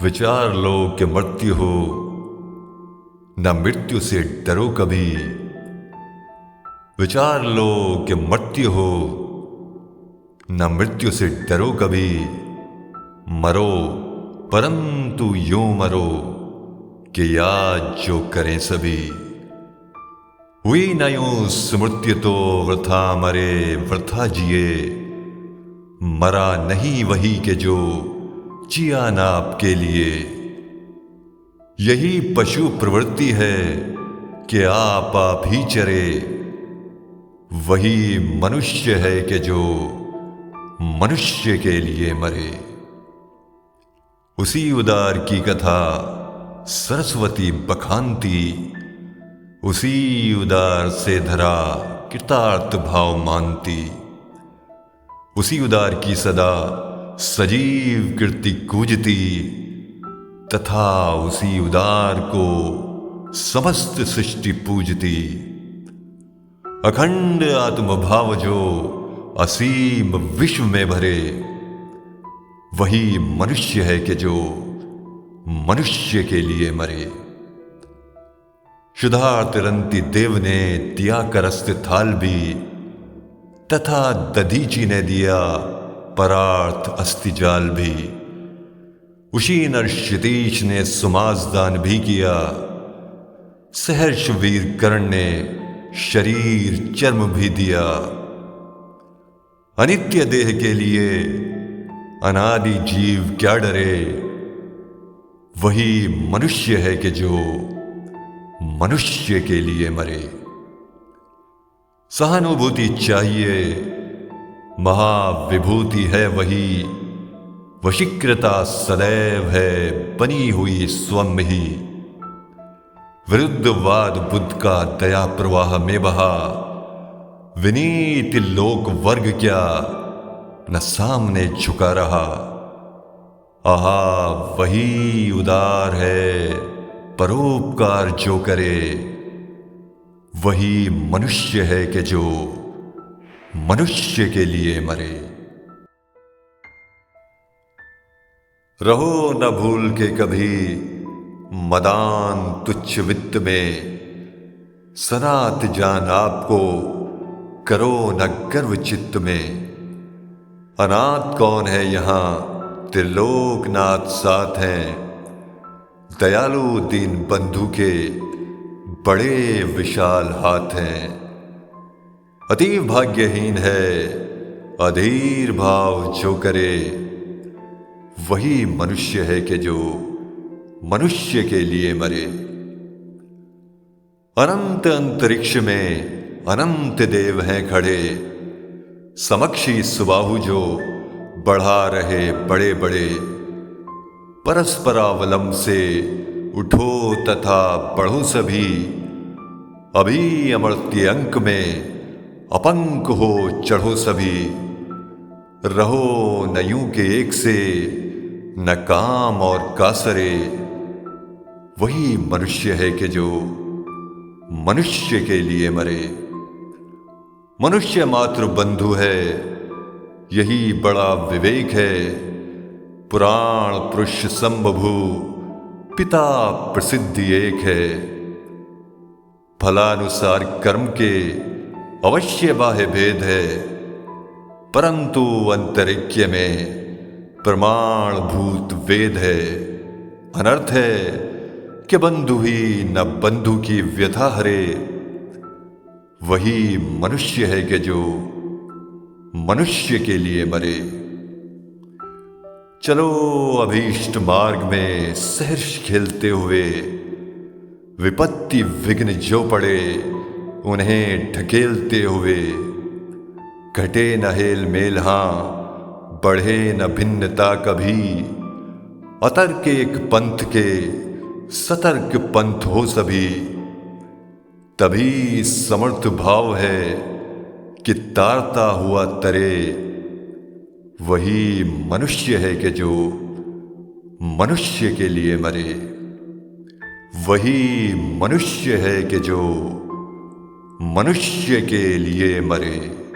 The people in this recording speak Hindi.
विचार लो कि मृत्यु हो, न मृत्यु से डरो कभी। विचार लो कि मृत्यु हो, न मृत्यु से डरो कभी। मरो परंतु यूं मरो कि याद जो करें सभी। हुई न यूं स्मृत्यु तो वृथा मरे वृथा जिए। मरा नहीं वही के जो जिया ना आपके लिए। यही पशु प्रवृत्ति है कि आप ही चरे। वही मनुष्य है कि जो मनुष्य के लिए मरे। उसी उदार की कथा सरस्वती बखानती। उसी उदार से धरा कृतार्थ भाव मानती। उसी उदार की सदा सजीव कीर्ति कूजती। तथा उसी उदार को समस्त सृष्टि पूजती। अखंड आत्मभाव जो असीम विश्व में भरे। वही मनुष्य है कि जो मनुष्य के लिए मरे। शुद्धार्थ रंती देव ने दिया करस्त थाल भी। तथा दधीची ने दिया परार्थ अस्थिजाल भी। उसी नर क्षितीश ने सुमासदान भी किया। सहर्ष वीर कर्ण ने शरीर चर्म भी दिया। अनित्य देह के लिए अनादि जीव क्या डरे। वही मनुष्य है कि जो मनुष्य के लिए मरे। सहानुभूति चाहिए, महाविभूति है वही। वशीकृता सदैव है बनी हुई स्वयं ही। विरुद्धवाद बुद्ध का दया प्रवाह में बहा। विनीत लोक वर्ग क्या न सामने झुका रहा। आहा वही उदार है परोपकार जो करे। वही मनुष्य है कि जो मनुष्य के लिए मरे। रहो न भूल के कभी मदान तुच्छ वित्त में। सनात जान आपको करो न गर्व चित्त में। अनाथ कौन है यहां त्रिलोकनाथ साथ हैं। दयालु दीन बंधु के बड़े विशाल हाथ हैं। अतीव भाग्यहीन है अधीर भाव जो करे। वही मनुष्य है कि जो मनुष्य के लिए मरे। अनंत अंतरिक्ष में अनंत देव हैं खड़े। समक्षी सुबाहु जो बढ़ा रहे बड़े बड़े। परस्परावलंब से उठो तथा बढ़ो सभी। अभी अमर्त्य अंक में अपंक हो चढ़ो सभी। रहो न यूं के एक से न काम और कासरे। वही मनुष्य है कि जो मनुष्य के लिए मरे। मनुष्य मात्र बंधु है यही बड़ा विवेक है। पुराण पुरुष संबभू पिता प्रसिद्धि एक है। फलानुसार कर्म के अवश्य बाह्य भेद है। परंतु अंतरिक्ष में प्रमाण भूत वेद है। अनर्थ है कि बंधु ही न बंधु की व्यथा हरे। वही मनुष्य है कि जो मनुष्य के लिए मरे। चलो अभीष्ट मार्ग में सहर्ष खेलते हुए। विपत्ति विघ्न जो पड़े उन्हें ढकेलते हुए। घटे न हेल मेल हां बढ़े न भिन्नता कभी। अतर्क एक पंथ के सतर्क पंथ हो सभी। तभी समर्थ भाव है कि तारता हुआ तरे। वही मनुष्य है कि जो मनुष्य के लिए मरे। वही मनुष्य है कि जो मनुष्य के लिए मरे।